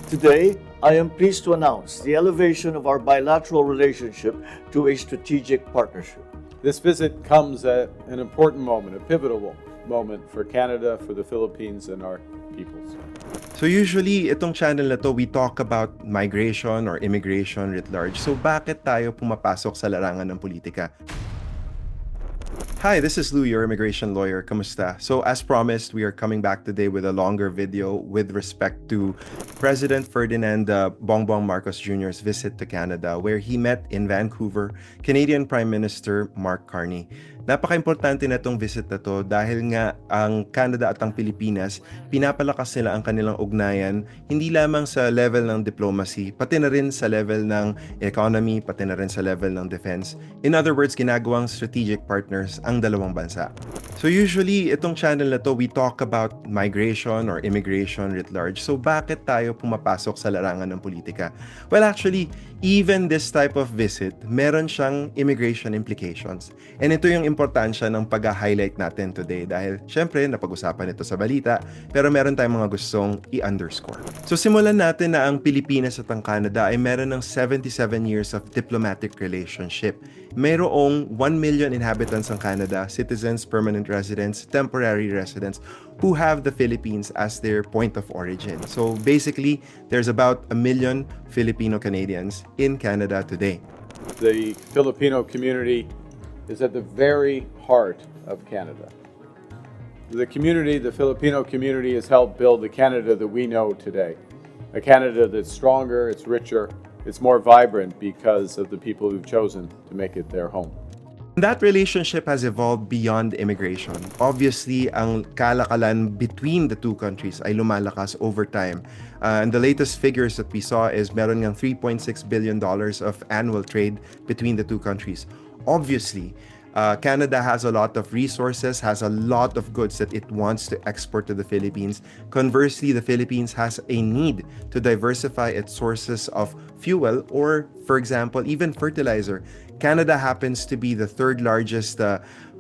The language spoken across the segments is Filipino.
Today, I am pleased to announce the elevation of our bilateral relationship to a strategic partnership. This visit comes at an important moment, a pivotal moment for Canada, for the Philippines, and our peoples. So usually, itong channel na to, we talk about migration or immigration writ large. So bakit tayo pumapasok sa larangan ng politika? Hi, this is Lou, your immigration lawyer. Kamusta? So as promised, we are coming back today with a longer video with respect to President Ferdinand Bongbong Marcos Jr.'s visit to Canada, where he met in Vancouver Canadian Prime Minister Mark Carney. Napaka-importante na itong visit na to dahil nga ang Canada at ang Pilipinas, pinapalakas nila ang kanilang ugnayan hindi lamang sa level ng diplomacy, pati na rin sa level ng economy, pati na rin sa level ng defense. In other words, ginagawang strategic partners ang dalawang bansa. So usually, itong channel na to, we talk about migration or immigration writ large. So bakit tayo pumapasok sa larangan ng politika? Well, actually, even this type of visit, meron siyang immigration implications. And ito yung importansya ng pag-highlight natin today dahil syempre napag-usapan ito sa balita pero meron tayong mga gustong i-underscore. So simulan natin na ang Pilipinas at ang Canada ay meron ng 77 years of diplomatic relationship. Mayroong 1 million inhabitants ng Canada, citizens, permanent residents, temporary residents who have the Philippines as their point of origin. So basically, there's about 1 million Filipino Canadians in Canada today. The Filipino community is at the very heart of Canada. The Filipino community has helped build the Canada that we know today. A Canada that's stronger, it's richer, it's more vibrant because of the people who've chosen to make it their home. That relationship has evolved beyond immigration. Obviously, ang kalakalan between the two countries ay lumalakas over time. And the latest figures that we saw is meron ng $3.6 billion of annual trade between the two countries. Obviously, Canada has a lot of resources, has a lot of goods that it wants to export to the Philippines. Conversely, the Philippines has a need to diversify its sources of fuel or, for example, even fertilizer. Canada happens to be the third largest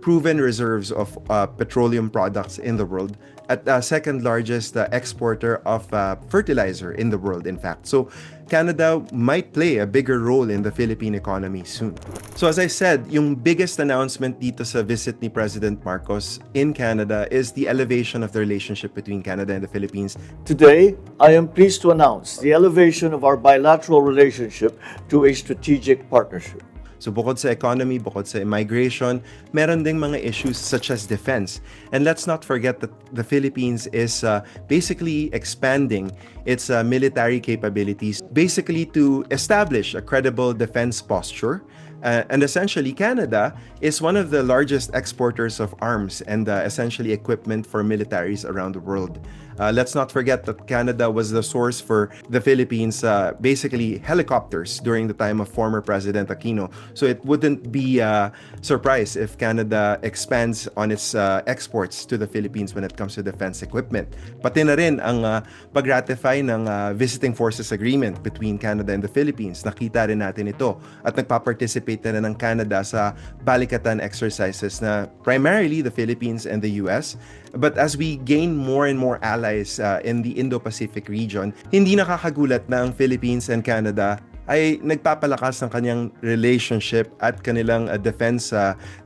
proven reserves of petroleum products in the world, at second largest exporter of fertilizer in the world, in fact. So Canada might play a bigger role in the Philippine economy soon. So as I said, yung biggest announcement dito sa visit ni President Marcos in Canada is the elevation of the relationship between Canada and the Philippines. Today, I am pleased to announce the elevation of our bilateral relationship to a strategic partnership. So bukod sa economy, bukod sa migration, meron ding mga issues such as defense. And let's not forget that the Philippines is basically expanding its military capabilities, basically to establish a credible defense posture. And essentially, Canada is one of the largest exporters of arms and essentially equipment for militaries around the world. Let's not forget that Canada was the source for the Philippines, basically helicopters during the time of former President Aquino. So it wouldn't be a surprise if Canada expands on its exports to the Philippines when it comes to defense equipment. Pati na rin ang pag-ratify ng Visiting Forces Agreement between Canada and the Philippines. Nakita rin natin ito at nagpa-participate na ng Canada sa balikatan exercises na primarily the Philippines and the US. But as we gain more and more allies in the Indo-Pacific region, hindi nakakagulat na ang Philippines and Canada ay nagpapalakas ng kanyang relationship at kanilang defense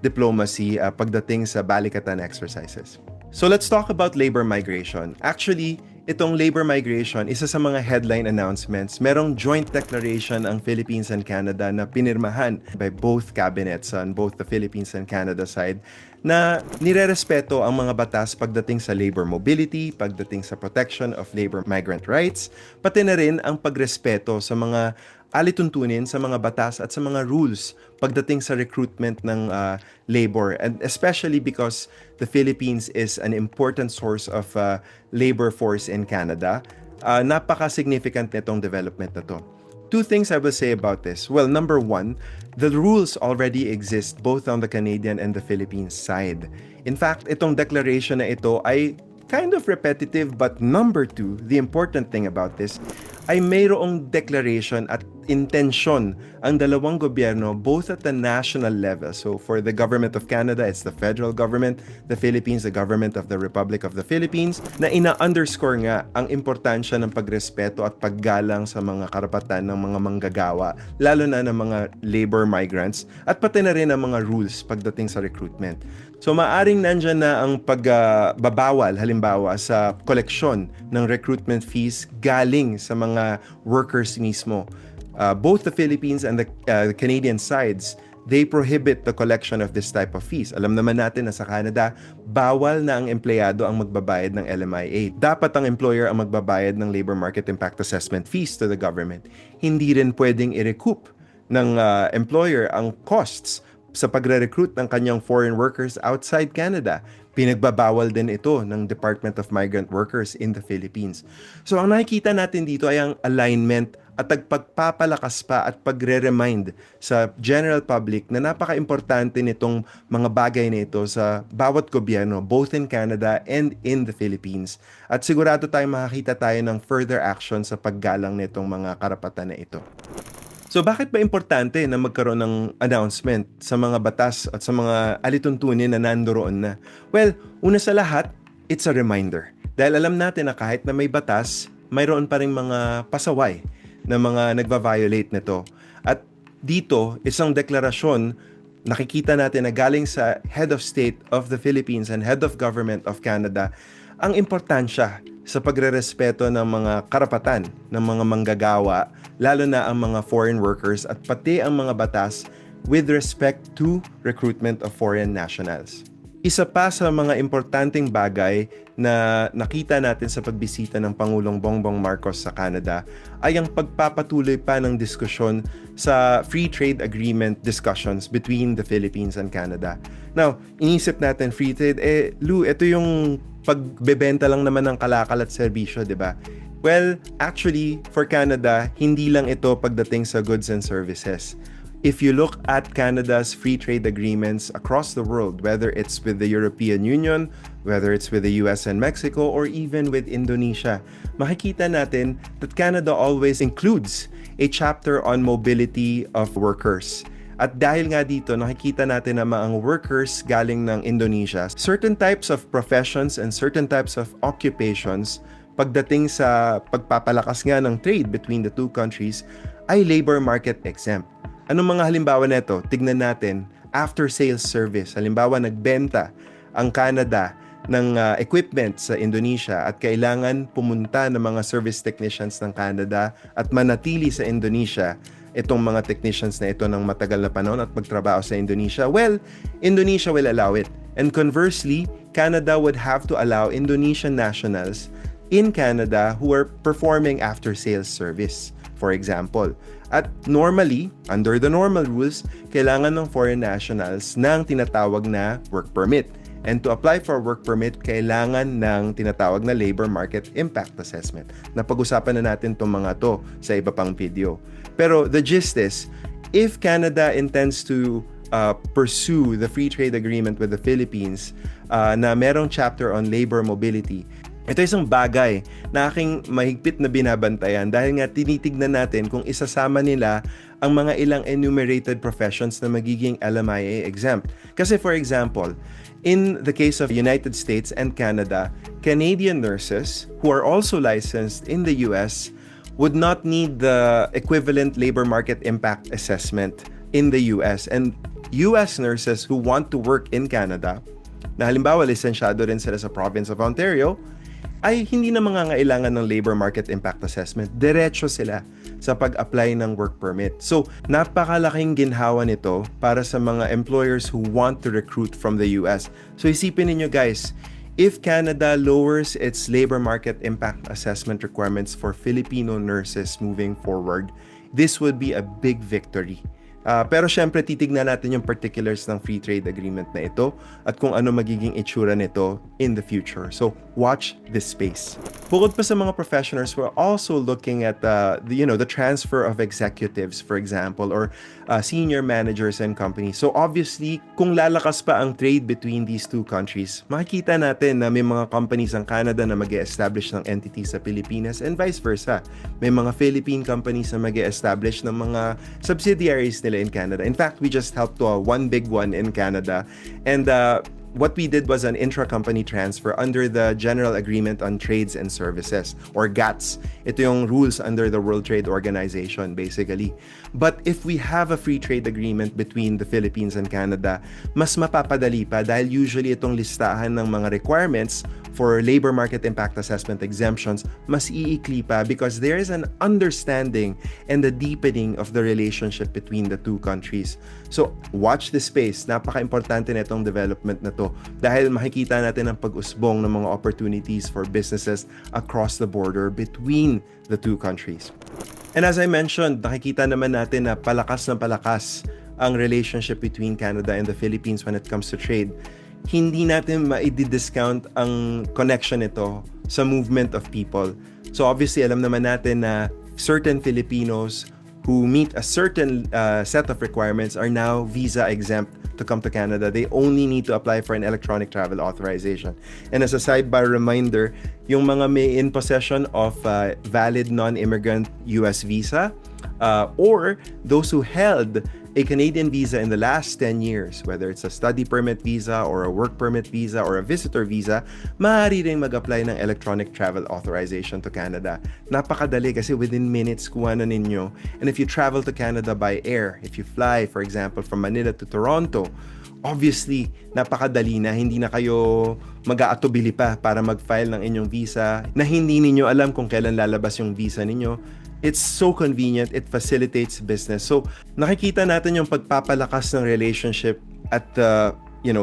diplomacy pagdating sa balikatan exercises. So let's talk about labor migration. Actually, itong labor migration, isa sa mga headline announcements, merong joint declaration ang Philippines and Canada na pinirmahan by both cabinets on both the Philippines and Canada side na nirerespeto ang mga batas pagdating sa labor mobility, pagdating sa protection of labor migrant rights, pati na rin ang pagrespeto sa mga alituntunin sa mga batas at sa mga rules pagdating sa recruitment ng labor, and especially because the Philippines is an important source of labor force in Canada. Napaka-significant nitong development na to. Two things I will say about this. Well, number one, the rules already exist both on the Canadian and the Philippines side. In fact, itong declaration na ito ay kind of repetitive, but number two, the important thing about this ay mayroong declaration at intensyon ang dalawang gobyerno both at the national level. So for the government of Canada, it's the federal government, the Philippines, the government of the Republic of the Philippines, na ina-underscore nga ang importansya ng pagrespeto at paggalang sa mga karapatan ng mga manggagawa, lalo na ng mga labor migrants, at pati na rin ang mga rules pagdating sa recruitment. So maaring nandyan na ang pagbabawal halimbawa sa koleksyon ng recruitment fees galing sa mga workers mismo. Both the Philippines and the Canadian sides, they prohibit the collection of this type of fees. Alam naman natin na sa Canada, bawal na ang empleyado ang magbabayad ng LMIA. Dapat ang employer ang magbabayad ng labor market impact assessment fees to the government. Hindi rin pwedeng i-recoup ng employer ang costs sa pagre-recruit ng kanyang foreign workers outside Canada. Pinagbabawal din ito ng Department of Migrant Workers in the Philippines. So ang nakikita natin dito ay ang alignment at pagpapalakas pa at pagre-remind sa general public na napaka-importante nitong mga bagay na ito sa bawat gobyerno, both in Canada and in the Philippines. At sigurado tayong makakita tayo ng further action sa paggalang nitong mga karapatan na ito. So bakit ba importante na magkaroon ng announcement sa mga batas at sa mga alituntunin na nandoon na? Well, una sa lahat, it's a reminder. Dahil alam natin na kahit na may batas, mayroon pa rin mga pasaway na mga nagva-violate nito. At dito, isang deklarasyon, nakikita natin na galing sa Head of State of the Philippines and Head of Government of Canada, ang importansya sa pagrerespeto ng mga karapatan ng mga manggagawa, lalo na ang mga foreign workers at pati ang mga batas with respect to recruitment of foreign nationals. Isa pa sa mga importanteng bagay na nakita natin sa pagbisita ng Pangulong Bongbong Marcos sa Canada ay ang pagpapatuloy pa ng diskusyon sa free trade agreement discussions between the Philippines and Canada. Now, inisip natin free trade, Lou, ito yung pagbebenta lang naman ng kalakal at serbisyo, di ba? Well, actually, for Canada, hindi lang ito pagdating sa goods and services. If you look at Canada's free trade agreements across the world, whether it's with the European Union, whether it's with the US and Mexico, or even with Indonesia, makikita natin that Canada always includes a chapter on mobility of workers. At dahil nga dito, nakikita natin na mga workers galing ng Indonesia, certain types of professions and certain types of occupations, pagdating sa pagpapalakas nga ng trade between the two countries, ay labor market exempt. Anong mga halimbawa nito? Tignan natin, after-sales service. Halimbawa, nagbenta ang Canada ng equipment sa Indonesia at kailangan pumunta ng mga service technicians ng Canada at manatili sa Indonesia itong mga technicians na ito ng matagal na panahon at magtrabaho sa Indonesia. Well, Indonesia will allow it. And conversely, Canada would have to allow Indonesian nationals in Canada who are performing after-sales service, for example. At normally, under the normal rules, kailangan ng foreign nationals ng tinatawag na work permit. And to apply for a work permit, kailangan ng tinatawag na labor market impact assessment. Napag-usapan na natin itong mga to sa iba pang video. Pero the gist is, if Canada intends to pursue the free trade agreement with the Philippines na merong chapter on labor mobility, ito isang bagay na aking mahigpit na binabantayan dahil nga tinitignan natin kung isasama nila ang mga ilang enumerated professions na magiging LMIA exempt. Kasi for example, in the case of United States and Canada, Canadian nurses who are also licensed in the US would not need the equivalent labor market impact assessment in the US. And US nurses who want to work in Canada, na halimbawa lisensyado rin sila sa province of Ontario, ay hindi na mangangailangan ng labor market impact assessment. Diretso sila sa pag-apply ng work permit. So, napakalaking ginhawa nito para sa mga employers who want to recruit from the US. So, isipin ninyo guys, if Canada lowers its labor market impact assessment requirements for Filipino nurses moving forward, this would be a big victory Pero syempre, titignan natin yung particulars ng free trade agreement na ito at kung ano magiging itsura nito in the future. So, watch this space. Bukod pa sa mga professionals, we're also looking at the transfer of executives, for example, or senior managers and companies. So, obviously, kung lalakas pa ang trade between these two countries, makikita natin na may mga companies ang Canada na mag-e-establish ng entities sa Pilipinas and vice versa. May mga Philippine companies na mag-e-establish ng mga subsidiaries nila in Canada. In fact, we just helped one big one in Canada, and what we did was an intra-company transfer under the General Agreement on Trades and Services, or GATS. Ito yung rules under the World Trade Organization, basically. But if we have a free trade agreement between the Philippines and Canada, mas mapapadali pa dahil usually itong listahan ng mga requirements for labor market impact assessment exemptions, mas iikli pa because there is an understanding and the deepening of the relationship between the two countries. So, watch this space. Napaka-importante na itong development na to dahil makikita natin ang pag-usbong ng mga opportunities for businesses across the border between the two countries. And as I mentioned, nakikita naman natin na palakas ang relationship between Canada and the Philippines when it comes to trade. Hindi natin ma-discount ang connection nito sa movement of people. So obviously, alam naman natin na certain Filipinos who meet a certain set of requirements are now visa exempt to come to Canada. They only need to apply for an electronic travel authorization. And as a sidebar reminder, yung mga may in possession of valid non-immigrant US visa or those who held a Canadian visa in the last 10 years, whether it's a study permit visa or a work permit visa or a visitor visa, maaari rin mag-apply ng electronic travel authorization to Canada. Napakadali kasi within minutes kuha na ninyo. And if you travel to Canada by air, if you fly, for example, from Manila to Toronto, obviously, napakadali na, hindi na kayo mag-aatubili pa para mag-file ng inyong visa na hindi ninyo alam kung kailan lalabas yung visa ninyo. It's so convenient, it facilitates business. So, nakikita natin yung pagpapalakas ng relationship at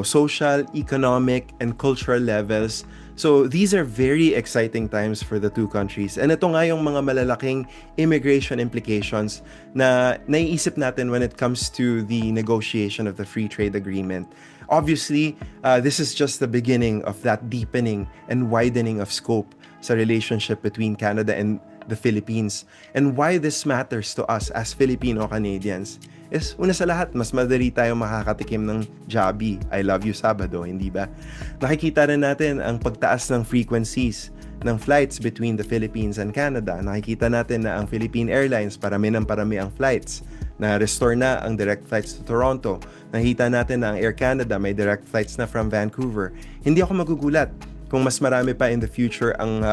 social, economic, and cultural levels. So, these are very exciting times for the two countries. And ito nga yung mga malalaking immigration implications na naiisip natin when it comes to the negotiation of the free trade agreement. Obviously, this is just the beginning of that deepening and widening of scope sa relationship between Canada and the Philippines. And why this matters to us as Filipino-Canadians is, una sa lahat, mas madali tayo makakatikim ng Jollibee, I Love You Sabado, hindi ba? Nakikita rin natin ang pagtaas ng frequencies ng flights between the Philippines and Canada. Nakikita natin na ang Philippine Airlines, parami ang flights. Na-restore na ang direct flights to Toronto. Nakita natin na ang Air Canada may direct flights na from Vancouver. Hindi ako magugulat kung mas marami pa in the future ang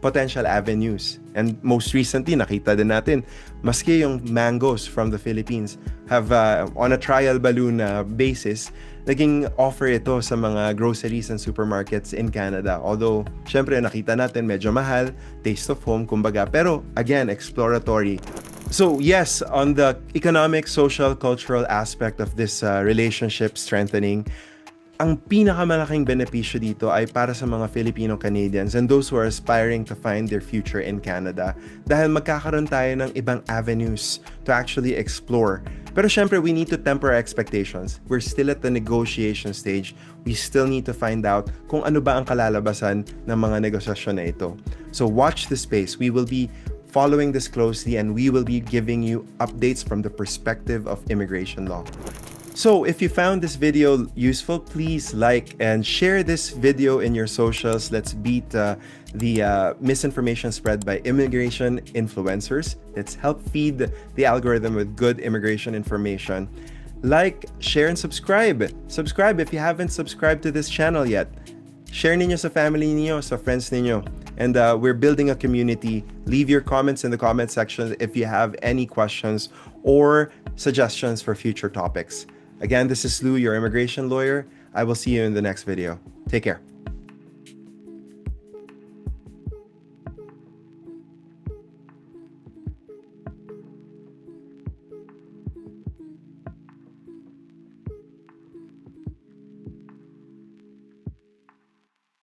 potential avenues. And most recently, nakita din natin, maski yung mangoes from the Philippines have, on a trial balloon basis, naging offer ito sa mga groceries and supermarkets in Canada. Although, syempre, nakita natin medyo mahal, taste of home, kumbaga. Pero, again, exploratory. So, yes, on the economic, social, cultural aspect of this relationship strengthening, ang pinakamalaking benepisyo dito ay para sa mga Filipino-Canadians and those who are aspiring to find their future in Canada dahil magkakaroon tayo ng ibang avenues to actually explore. Pero syempre, we need to temper our expectations. We're still at the negotiation stage. We still need to find out kung ano ba ang kalalabasan ng mga negosasyon na ito. So watch the space. We will be following this closely and we will be giving you updates from the perspective of immigration law. So, if you found this video useful, please like and share this video in your socials. Let's beat the misinformation spread by immigration influencers. Let's help feed the algorithm with good immigration information. Like, share, and subscribe. Subscribe if you haven't subscribed to this channel yet. Share ninyo sa family ninyo, sa friends ninyo. And we're building a community. Leave your comments in the comment section if you have any questions or suggestions for future topics. Again, this is Lou, your immigration lawyer. I will see you in the next video. Take care.